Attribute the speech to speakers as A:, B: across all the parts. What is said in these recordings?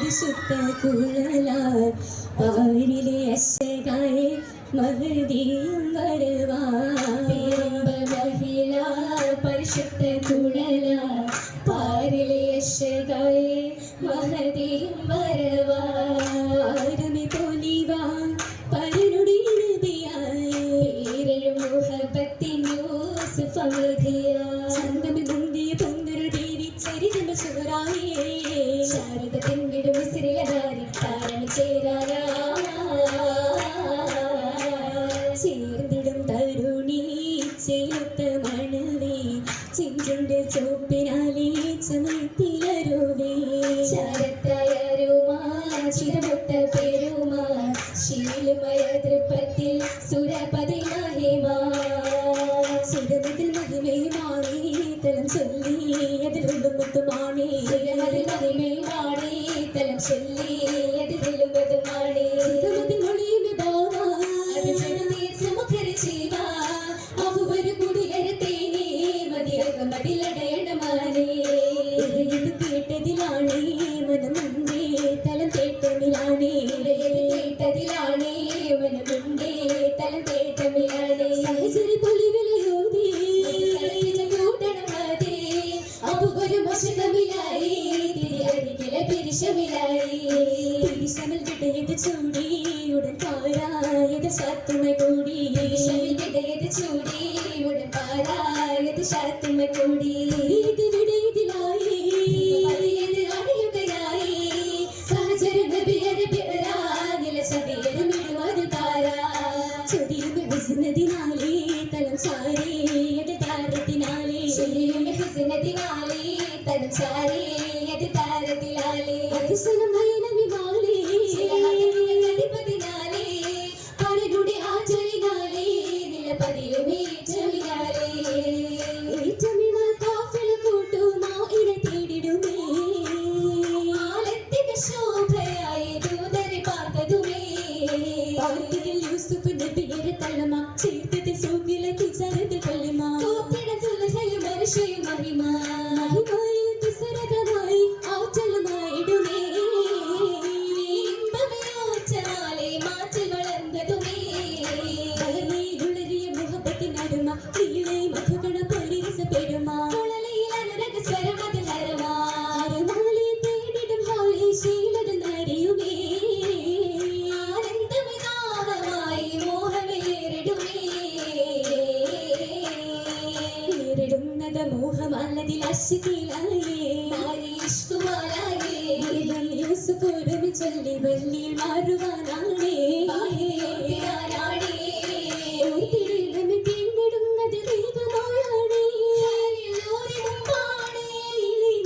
A: പരിശുദ്ധ കുഴലാൽ പാരിലെ അശകായെ മഹദിയും വരവാഹിള പരിശുദ്ധ കുഴലാൽ പാരിലെ അശകായെ മഹദിയും വരവാരുമി പൊലിവാ പരനുടി നബിയായി പേരഴും മുഹബത്തിൻ യൂസുഫ് അമദിയ ചന്തമി മുന്തിയ പൊന്നൊരു ദേവി ചരിതമ സുഹറായേ ശാരദ പെണ്ണിടും സിരിലധാരി താരം ചേരാനാ ചേർന്നിടും തരുണി ചേർത്ത മണവേ ചിഞ്ചുണ്ട് ചോപ്പിനാലേ ചമത്തിലരുവേ ശരത്തായരുമാ ചിരമൊത്ത പെരുമാ ശീലുമയ തൃപ്പത്തിൽ സുരപതി മഹിമാ സുരമതിൽ മഹിമയുമാണേ തലം ചൊല്ലി അതിലുള്ളും മുത്തുമാണേ സുരമതിൽ മഹിമയുമാണേ തലം ചൊല്ലി അതിലുള്ളും മുത്തുമാണേ സുരമതിൽ മൊഴിയുമേ ബാവാ അത് ചെറുതേ സുമുഖര ജീവാ അവരു കുടിയരത്തേനേ മതിയക മതിലടയണമാനേ ഇത് കേട്ടതിലാണേ മനമുണ്ടേ തലം തേട്ടമിലാണേ കേട്ടതിലാണേ മനമുണ്ടേ തലം തേട്ടമിലാണേ സഹചരി പൊലിവിലയോതേ കൂട്ടണമാതേ അവരു മശകമിലായി തിരിയരികിലെ പിരിശമിലായി പിരിശമിൽ കിട്ടയത് ചൂടി ഉടൻ പാരായത് ശാത്തുമ കൂടി പിരിശമിൽ കിട്ടയത് ചൂടി ഉടൻ പാരായത് ശാത്തുമ കൂടി ഇത് വിടയതിലായി അണിയുകയായി സഹചര നബിയരെ പിറരാ നില സതിയരും ഇടുമതിൽ പാരാ ചൊരിയും ഹുസ്നദിനാലേ തലം ചാരേയത് താരത്തിനാലേ ചൊരിയും ഹുസ്നദിനാലേ തലം ചാരേയത് താരത്തിനാലേ അതിശനം നയനമിമാലേ അധിപതിനാലേ പരനുടെ ആചരിനാലേ നിലപതിയും ഏറ്റമിനാലേ ഏറ്റമിനാൽ കാഫില കൂട്ടുമാ ഇര തേടിടുമേ ആലത്തിക ശോഭയായി ദൂതരെ പാർത്തതുമേ പാർത്തിയിൽ യൂസുഫ് നബിയരെ തള്ളമാ ചേർത്തതിൽ സൂകിലത്തിൽ ചരത്തിൽ പള്ളിമാ കൂത്തിട സുലഹയും മനുഷ്യയും മഹിമാ മഹിമയിൽ തിസരകമായി ആറ്റലുമായിടുമേ ഇമ്പമയോച്ചനാലെ മാറ്റിൽ വളർന്നതുമേ കലമയിലുളരിയ മുഹബത്തിനരുമ പ്രിയളെ മധുഗണ പരിരസ പെരുമാ കുളലയിൽ അനുരക സ്വരമതിൽ ഹരമാ ഹരമാലെ തേടിടും ഹാലി ശീലത നരിയുമേ ആനന്ദമിതാവമായി മോഹമേറിടുമേ ഏറിടുന്നത് മോഹമല്ലതിൽ അശ്കിലായേ യൂസുഫ് ഒരുമി ചൊല്ലി വല്ലിയിൽ മാറുവാനാണേ ഓർത്തിടുന്നതിൽ തേടുന്നതിൽ വേഗമായാണേ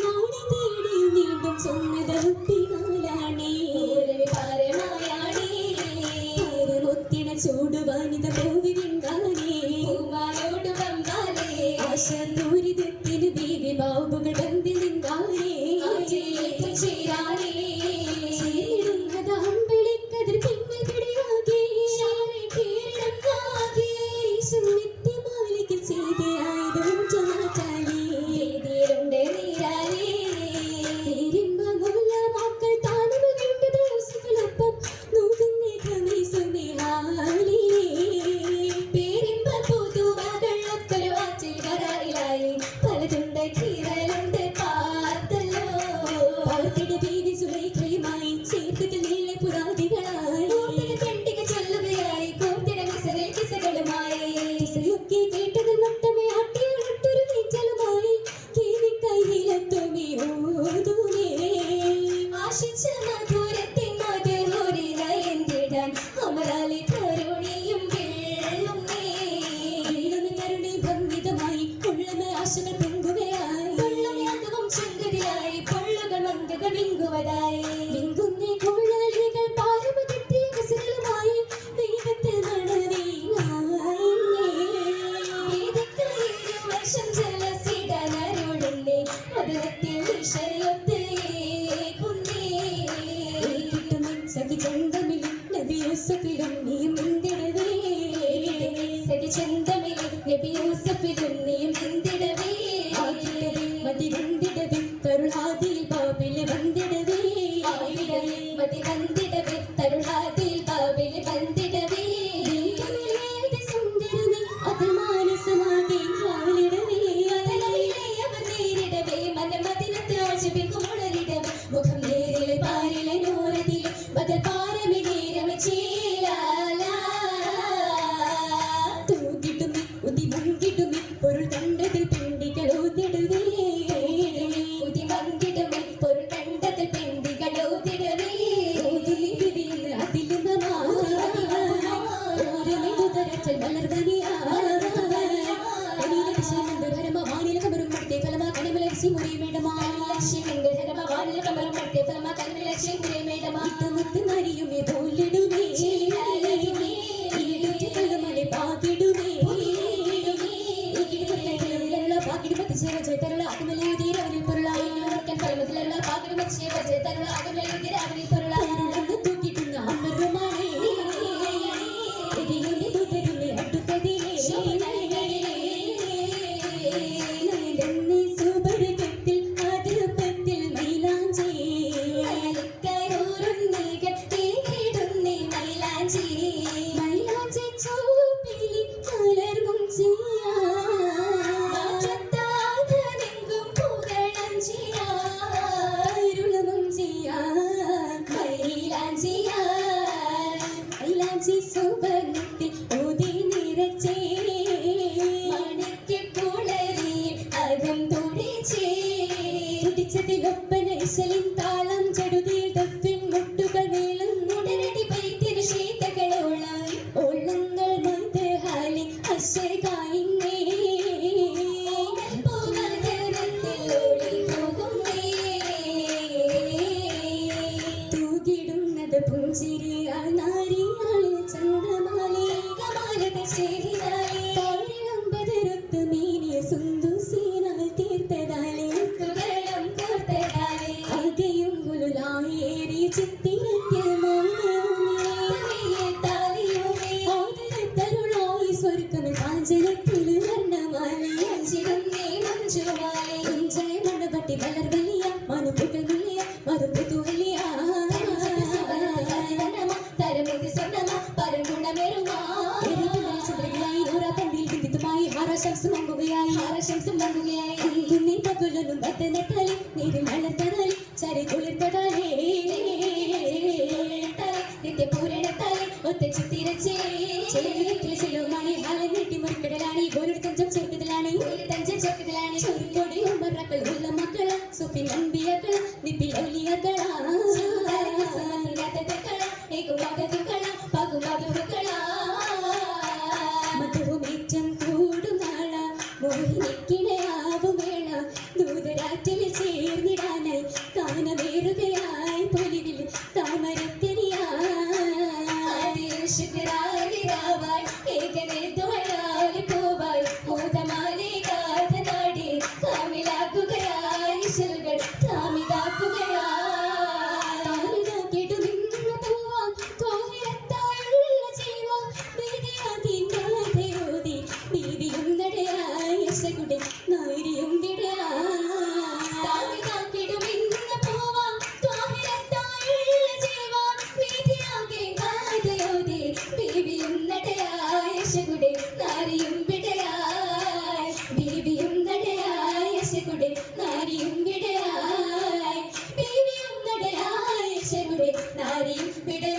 A: നാടി തേടി വീണ്ടും ചൊന്നത് ഒപ്പികാലാണേ പാരമൊത്തിന ചൂടുവാനിത പോവി വിണ്ടാനേ ആശ ദൂരിതത്തിന് ബീവി ബാബുകൾ ബന്ധിൽ നിന്നാനേ ചേരിടുന്നത് അമ്പിളിക്കതിർ പിന്നിൽ പിടിയാകെ നിത്യമാലിക്കൽ ചെയ്തയായതും ചമാറ്റാലേ നീരുണ്ട് നീരാലേ നേരിമ്പമുള്ള മക്കൾ താനും കണ്ടത് യൂസുഫിനൊപ്പം നോക്കുന്നേ ഖമീസുമിഹാലേ പേരിമ്പ പുതുമകൾ ഒത്തൊരു വാച്ചിൽ കരാറിലായി പലതുണ്ട് കീറലുണ്ട് പാർത്തല്ലോ പാർത്തിട ബീവി സുലൈഖയുമായി ചേർത്തിട്ട് നീലെ പുരാതികളായി കണ്ടിക ചൊല്ലുകയായി കോർത്തിട മിസറിൽ കിസകളുമായി കിസയൊക്കെ കേട്ടതിൽ മൊത്തമേ ആട്ടിയൊട്ടൊരു നീച്ചലുമായി കൈയിലെത്തുമേ ഓതുമേ ആശിച്ച മധുരത്തിൻ മധുരി നയന്തിടാൻ അമരാലി കരുണിയും വെള്ളുമേ കരുണി ഭംഗിതമായി ഉള്ളമ ആശകൾ പൊങ്കുകയായി വെള്ളമയാകവും ചങ്കതിലായി പൊള്ളുകൾ മന്ദകൾ വിങ്കുവതായി വിങ്കുന്നേ കുഴലികൾ പാരമതെത്തിയ കസലുമായി ദൈവത്തിൽ വർഷം ജലസിടാനരുളുന്നേ മധുരത്തിൽ വിഷയൊത്തേ സഖി ചന്തമിലും നബി യൂസഫിലും നീയും എന്തിടവേ സഖി ചന്തമിലും നബി യൂസഫിലും നീയും എന്തിടവേ മതി വന്തിടവേ കരുളാദിൽ ബാബിലെ വന്തിടവേ ആശുപിക്കും ഉണരിടം മുഖം നേരിലെ പാരിലെ നോരതിലെ ബദൽ പാരമി നേരമ ചേലാല തൂക്കിട്ടുമി ഉതി മങ്കിട്ടുമി പൊരുൾ കണ്ടതിൽ പെണ്ടികൾ ഊതിടുവേ ഉതി മങ്കിട്ടുമി പൊരുൾ കണ്ടതിൽ പെണ്ടികൾ ഊതിടുവേ ഊതിലി വിരിയുന്ന അതിലും ഓരമേ ഉദരച്ചൽ മലർവനിയാ ിയുമേ പോലിടുമേ പാകിടുമേ പാകിടുമത്തി സേവ ചേതരുള അതുമലേ തീരവനിൽ പൊരുളായി പരമത്തിലുള്ള പാകിടുമത്തി സേവ ചേതരുള അതുമലേ തീരവനിൽ പൊരുളായി തൂക്കിട്ടുന്ന അമരമാണേ തുതരുമേ അടുത്തതിലേ സുബരകത്തിൽ ആദ്രപത്തിൽ മൈലാഞ്ചി കരോരുന്നീടുന്നേ മൈലാഞ്ചി മൈലാഞ്ചി ചോപ്പിലി കലർവും ചെയ്യാതെങ്കും പുകഴം ചെയ്യാരുളവും ചെയ്യാൻ മൈലാഞ്ചി സുവർണത്തിൽ ഊതി നിറച്ചേ ൊപ്പനൈസലിൻ താളം ചടുതിയിൽ ഡഫിൻ മുട്ടുകൾ വീളും ഉടനടി പൈത്തിന് ശീതകളോളം ഓളങ്ങൾ മത് ഹാലി അശകായിന്നേ തൂകിടുന്നത് പുഞ്ചിരിയാൾ നാരിയാളിൽ ചന്ദ്രമാലി കമാലത ശരിയാലി താഴിളം ബദരൊത്ത് മീനിയ സുന്ദു സീനാൽ തീർത്തതാലേ ചിത്തിരത്തിൽ മോഹമേ സ്വർഗമേ കാഞ്ചനത്തിൽ വർണ്ണമാലി അഞ്ചിടുന്നേ മഞ്ജുമാലി കുഞ്ചയ മണവട്ടി വളർവലിയ മനുപുകൾ മുള്ളിയ മറുപുതുവലിയ തരമേതി സ്വർണ്ണമ പരഗുണമേറുമാ ചന്ദ്രകളായി നൂറാപ്പണ്ടിൽ ബിന്ദിതുമായി ഹാരശംസം മങ്ങുകയായി കുന്നി പകുലനും ബദ്ധനത്താലി നീരിൽ വളർത്തതാലി ചരി കുളിർത്തതാലേ നിത്യപൂരണത്താലേ ഒത്ത ചിത്തിരച്ചേ ചെല്ലുമാണി ഹാലം നീട്ടി മുറിക്കടലാണ് ഒരു തഞ്ചം ചെറുക്കത്തിലാണ് ചെറുക്കോടെ ഉമ്മറക്കൾ ഉള്ള മക്കള സുഫിൻ അമ്പിയക്കള നിപ്പിൽ ഔലിയക്കള മധുമേറ്റം കൂടുമാള മോഹിനിക്കിണയാവുമേള ദൂതരാറ്റിൽ ചേർന്നിടാനായി കാനമേറുകയായി പൊലിവിൽ താമരത്തിരിയായി ഏകനെ തോഴാലി പോവായി മോതമാലി കാതനാടി കാമിലാക്കുകയായി ശൽകൾ താമിതാക്കുകയായി താമിതാക്കിട്ടു നിന്ന് പോവാൻ തോഹിരത്തായുള്ള ജീവ ബീതിയാക്കി കാതയോതി ബീതിയും നടയായി യശകുടെ നായിരിയും വിടയായി താമിതാക്കിട്ടു നിന്ന് പോവാൻ തോഹിരത്തായുള്ള ജീവ ബീതിയാക്കി കാതയോതി ബീവിയും നടയായി യശകുടെ നാരിയും വിടയായി ബീവിയും നടയായി യശകുടെ നാരിയും വിടയായി ബീവിയും നടയായി യശകുടെ നാരിയും വിടയായി